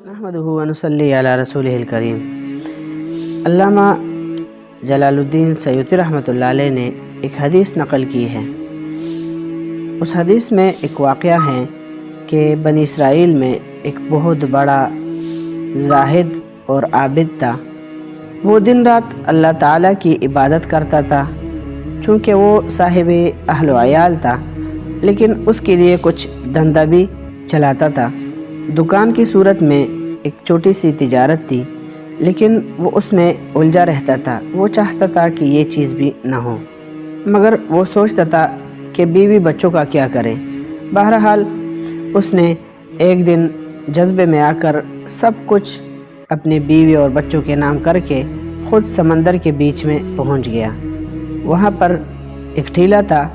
نحمدہ و نصلی علی رسولہ الکریم۔ علامہ جلال الدین سیوطی رحمۃ اللہ علیہ نے ایک حدیث نقل کی ہے۔ اس حدیث میں ایک واقعہ ہے کہ بنی اسرائیل میں ایک بہت بڑا زاہد اور عابد تھا۔ وہ دن رات اللہ تعالیٰ کی عبادت کرتا تھا، چونکہ وہ صاحب اہل و عیال تھا، لیکن اس کے لیے کچھ دھندا بھی چلاتا تھا۔ دکان کی صورت میں ایک چھوٹی سی تجارت تھی، لیکن وہ اس میں الجھا رہتا تھا۔ وہ چاہتا تھا کہ یہ چیز بھی نہ ہو، مگر وہ سوچتا تھا کہ بیوی بچوں کا کیا کرے۔ بہرحال اس نے ایک دن جذبے میں آ کر سب کچھ اپنی بیوی اور بچوں کے نام کر کے خود سمندر کے بیچ میں پہنچ گیا۔ وہاں پر ایک ٹیلا تھا،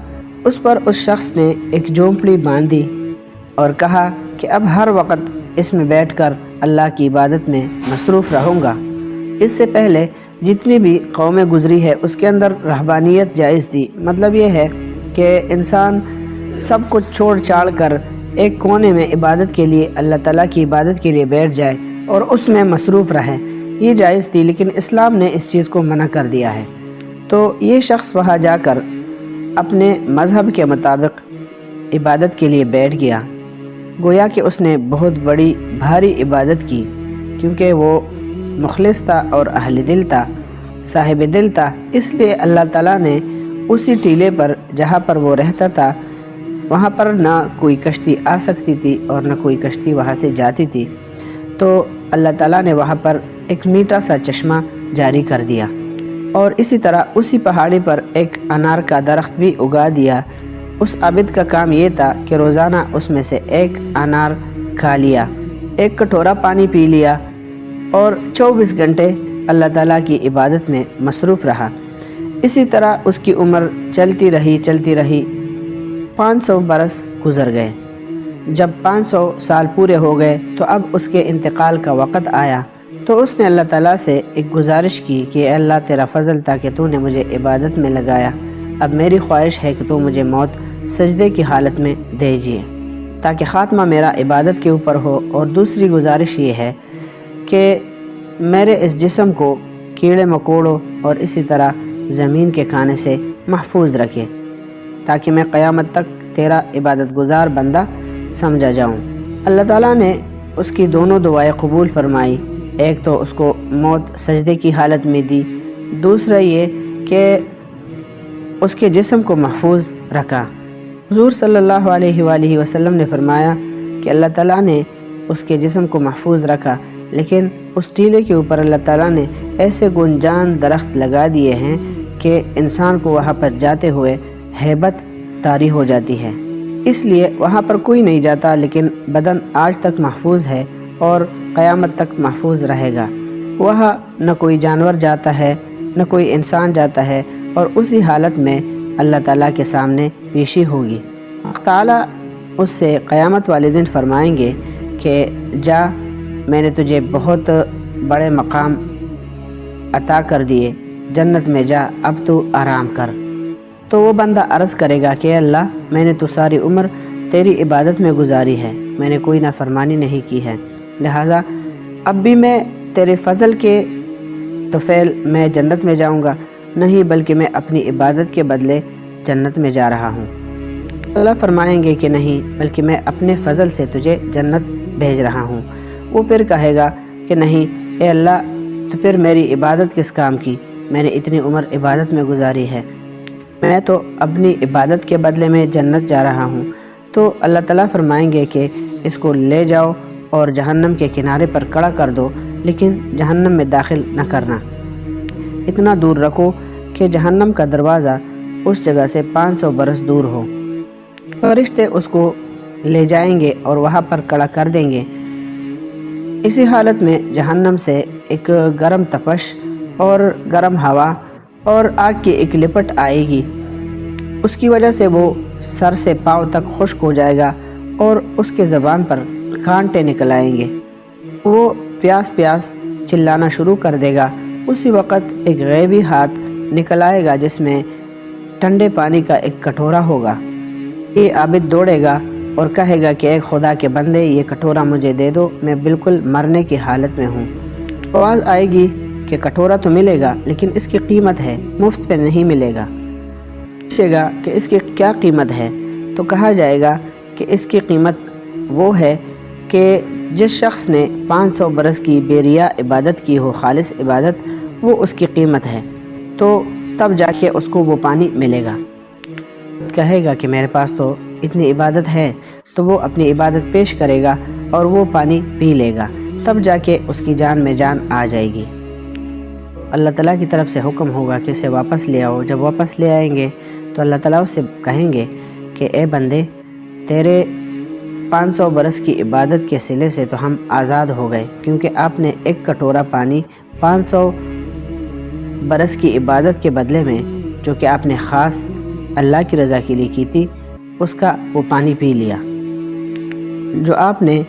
اس پر اس شخص نے ایک جھونپڑی باندھی اور کہا کہ اب ہر وقت اس میں بیٹھ کر اللہ کی عبادت میں مصروف رہوں گا۔ اس سے پہلے جتنی بھی قومیں گزری ہے اس کے اندر رہبانیت جائز تھی۔ مطلب یہ ہے کہ انسان سب کچھ چھوڑ چھاڑ کر ایک کونے میں عبادت کے لیے، اللہ تعالیٰ کی عبادت کے لیے بیٹھ جائے اور اس میں مصروف رہے، یہ جائز تھی، لیکن اسلام نے اس چیز کو منع کر دیا ہے۔ تو یہ شخص وہاں جا کر اپنے مذہب کے مطابق عبادت کے لیے بیٹھ گیا۔ گویا کہ اس نے بہت بڑی بھاری عبادت کی، کیونکہ وہ مخلص تھا اور اہل دل تھا، صاحب دل تھا۔ اس لیے اللہ تعالیٰ نے اسی ٹیلے پر جہاں پر وہ رہتا تھا، وہاں پر نہ کوئی کشتی آ سکتی تھی اور نہ کوئی کشتی وہاں سے جاتی تھی، تو اللہ تعالیٰ نے وہاں پر ایک میٹھا سا چشمہ جاری کر دیا، اور اسی طرح اسی پہاڑی پر ایک انار کا درخت بھی اگا دیا۔ اس عابد کا کام یہ تھا کہ روزانہ اس میں سے ایک انار کھا لیا، ایک کٹورا پانی پی لیا اور 24 گھنٹے اللہ تعالیٰ کی عبادت میں مصروف رہا۔ اسی طرح اس کی عمر چلتی رہی 500 برس گزر گئے۔ جب 500 سال پورے ہو گئے تو اب اس کے انتقال کا وقت آیا، تو اس نے اللہ تعالیٰ سے ایک گزارش کی کہ اے اللہ، تیرا فضل تھا کہ تو نے مجھے عبادت میں لگایا، اب میری خواہش ہے کہ تو مجھے موت سجدے کی حالت میں دے دیجیے تاکہ خاتمہ میرا عبادت کے اوپر ہو، اور دوسری گزارش یہ ہے کہ میرے اس جسم کو کیڑے مکوڑوں اور اسی طرح زمین کے کھانے سے محفوظ رکھے تاکہ میں قیامت تک تیرا عبادت گزار بندہ سمجھا جاؤں۔ اللہ تعالیٰ نے اس کی دونوں دعائیں قبول فرمائی۔ ایک تو اس کو موت سجدے کی حالت میں دی، دوسرا یہ کہ اس کے جسم کو محفوظ رکھا۔ حضور صلی اللہ علیہ وآلہ وسلم نے فرمایا کہ اللہ تعالیٰ نے اس کے جسم کو محفوظ رکھا، لیکن اس ٹیلے کے اوپر اللہ تعالیٰ نے ایسے گنجان درخت لگا دیے ہیں کہ انسان کو وہاں پر جاتے ہوئے ہیبت طاری ہو جاتی ہے، اس لیے وہاں پر کوئی نہیں جاتا، لیکن بدن آج تک محفوظ ہے اور قیامت تک محفوظ رہے گا۔ وہاں نہ کوئی جانور جاتا ہے نہ کوئی انسان جاتا ہے، اور اسی حالت میں اللہ تعالیٰ کے سامنے پیشی ہوگی۔ تعالیٰ اس سے قیامت والے دن فرمائیں گے کہ جا، میں نے تجھے بہت بڑے مقام عطا کر دیے، جنت میں جا، اب تو آرام کر۔ تو وہ بندہ عرض کرے گا کہ اللہ، میں نے تو ساری عمر تیری عبادت میں گزاری ہے، میں نے کوئی نافرمانی نہیں کی ہے، لہٰذا اب بھی میں تیرے فضل کے طفیل میں جنت میں جاؤں گا نہیں، بلکہ میں اپنی عبادت کے بدلے جنت میں جا رہا ہوں۔ اللہ فرمائیں گے کہ نہیں، بلکہ میں اپنے فضل سے تجھے جنت بھیج رہا ہوں۔ وہ پھر کہے گا کہ نہیں اے اللہ، تو پھر میری عبادت کس کام کی؟ میں نے اتنی عمر عبادت میں گزاری ہے، میں تو اپنی عبادت کے بدلے میں جنت جا رہا ہوں۔ تو اللہ تعالیٰ فرمائیں گے کہ اس کو لے جاؤ اور جہنم کے کنارے پر کھڑا کر دو، لیکن جہنم میں داخل نہ کرنا، اتنا دور رکھو کہ جہنم کا دروازہ اس جگہ سے 500 برس دور ہو۔ فرشتے اس کو لے جائیں گے اور وہاں پر کھڑا کر دیں گے۔ اسی حالت میں جہنم سے ایک گرم تپش اور گرم ہوا اور آگ کی ایک لپٹ آئے گی، اس کی وجہ سے وہ سر سے پاؤں تک خشک ہو جائے گا اور اس کے زبان پر کانٹے نکل آئیں گے۔ وہ پیاس چلانا شروع کر دے گا۔ اسی وقت ایک غیبی ہاتھ نکل آئے گا جس میں ٹھنڈے پانی کا ایک کٹورا ہوگا، یہ عابد دوڑے گا اور کہے گا کہ اے خدا کے بندے یہ کٹورا مجھے دے دو، میں بالکل مرنے کی حالت میں ہوں۔ آواز آئے گی کہ کٹورا تو ملے گا لیکن اس کی قیمت ہے، مفت پہ نہیں ملے گا۔ پوچھے گا کہ اس کی کیا قیمت ہے؟ تو کہا جائے گا کہ اس کی قیمت وہ ہے کہ جس شخص نے 500 برس کی بے ریا عبادت کی ہو، خالص عبادت، وہ اس کی قیمت ہے، تو تب جا کے اس کو وہ پانی ملے گا۔ کہے گا کہ میرے پاس تو اتنی عبادت ہے، تو وہ اپنی عبادت پیش کرے گا اور وہ پانی پی لے گا، تب جا کے اس کی جان میں جان آ جائے گی۔ اللہ تعالیٰ کی طرف سے حکم ہوگا کہ اسے واپس لے آؤ۔ جب واپس لے آئیں گے تو اللہ تعالیٰ اس سے کہیں گے کہ اے بندے، تیرے 500 برس کی عبادت کے صلے سے تو ہم آزاد ہو گئے، کیونکہ آپ نے ایک کٹورا پانی 500 برس کی عبادت کے بدلے میں، جو کہ آپ نے خاص اللہ کی رضا کے لیے کی تھی، اس کا وہ پانی پی لیا۔ جو آپ نے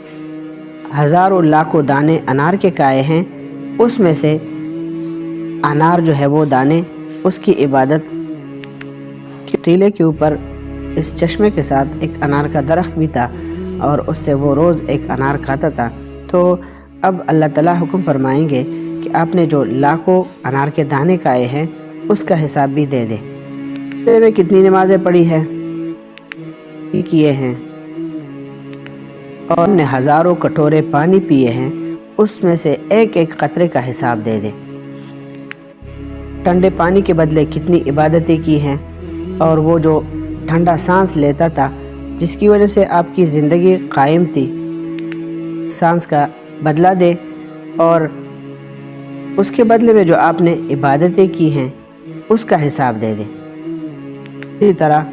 ہزاروں لاکھوں دانے انار کے کھائے ہیں، اس میں سے انار جو ہے وہ دانے، اس کی عبادت ٹیلے کے اوپر اس چشمے کے ساتھ ایک انار کا درخت بھی تھا اور اس سے وہ روز ایک انار کھاتا تھا۔ تو اب اللہ تعالیٰ حکم فرمائیں گے کہ آپ نے جو لاکھوں انار کے دانے کھائے ہیں اس کا حساب بھی دے دے میں کتنی نمازیں پڑھی ہیں، کیے ہیں، اور نے ہزاروں کٹورے پانی پیے ہیں، اس میں سے ایک ایک قطرے کا حساب دے دے۔ ٹھنڈے پانی کے بدلے کتنی عبادتیں کی ہیں، اور وہ جو ٹھنڈا سانس لیتا تھا جس کی وجہ سے آپ کی زندگی قائم تھی، سانس کا بدلہ دے، اور اس کے بدلے میں جو آپ نے عبادتیں کی ہیں اس کا حساب دے دے۔ اسی طرح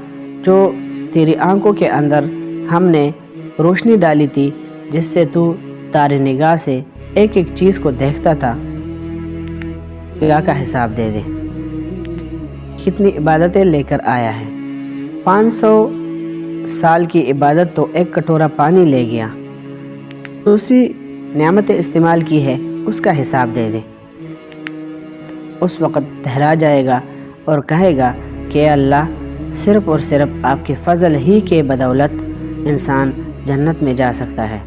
جو تیری آنکھوں کے اندر ہم نے روشنی ڈالی تھی جس سے تو تارے نگاہ سے ایک ایک چیز کو دیکھتا تھا، نگاہ کا حساب دے دے۔ کتنی عبادتیں لے کر آیا ہے، 500 سال کی عبادت تو ایک کٹورا پانی لے گیا، دوسری نعمتیں استعمال کی ہے اس کا حساب دے دے۔ اس وقت ٹھہرا جائے گا اور کہے گا کہ اے اللہ، صرف اور صرف آپ کے فضل ہی کے بدولت انسان جنت میں جا سکتا ہے،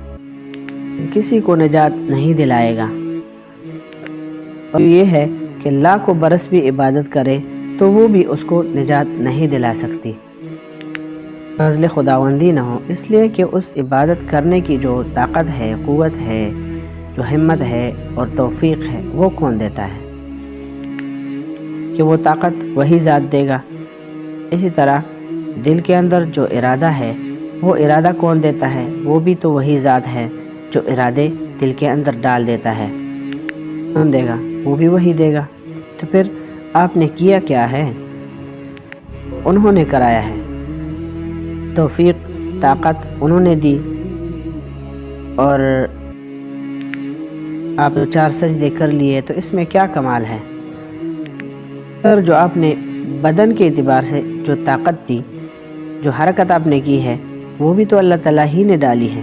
کسی کو نجات نہیں دلائے گا۔ اور یہ ہے کہ لاکھوں برس بھی عبادت کرے تو وہ بھی اس کو نجات نہیں دلا سکتی، فضل خداوندی نہ ہو، اس لیے کہ اس عبادت کرنے کی جو طاقت ہے، قوت ہے، جو ہمت ہے اور توفیق ہے، وہ کون دیتا ہے؟ کہ وہ طاقت وہی ذات دے گا۔ اسی طرح دل کے اندر جو ارادہ ہے، وہ ارادہ کون دیتا ہے؟ وہ بھی تو وہی ذات ہے جو ارادے دل کے اندر ڈال دیتا ہے۔ کون دے گا؟ وہ بھی وہی دے گا۔ تو پھر آپ نے کیا کیا ہے؟ انہوں نے کرایا ہے، توفیق، طاقت انہوں نے دی، اور آپ 4 سجدے کر لیے، تو اس میں کیا کمال ہے؟ اور جو آپ نے بدن کے اعتبار سے جو طاقت دی، جو حرکت آپ نے کی ہے، وہ بھی تو اللہ تعالیٰ ہی نے ڈالی ہے،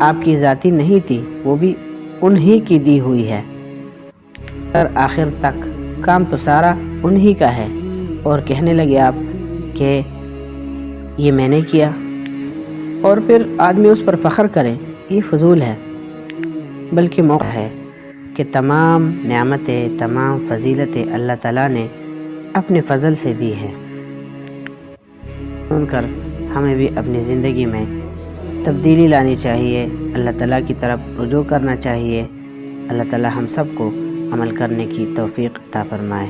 آپ کی ذاتی نہیں تھی، وہ بھی انہی کی دی ہوئی ہے۔ اور آخر تک کام تو سارا انہی کا ہے، اور کہنے لگے آپ کہ یہ میں نے کیا، اور پھر آدمی اس پر فخر کرے، یہ فضول ہے۔ بلکہ موقع ہے کہ تمام نعمتیں، تمام فضیلتیں اللہ تعالیٰ نے اپنے فضل سے دی ہیں، سن کر ہمیں بھی اپنی زندگی میں تبدیلی لانی چاہیے، اللہ تعالیٰ کی طرف رجوع کرنا چاہیے۔ اللہ تعالیٰ ہم سب کو عمل کرنے کی توفیق عطا فرمائے۔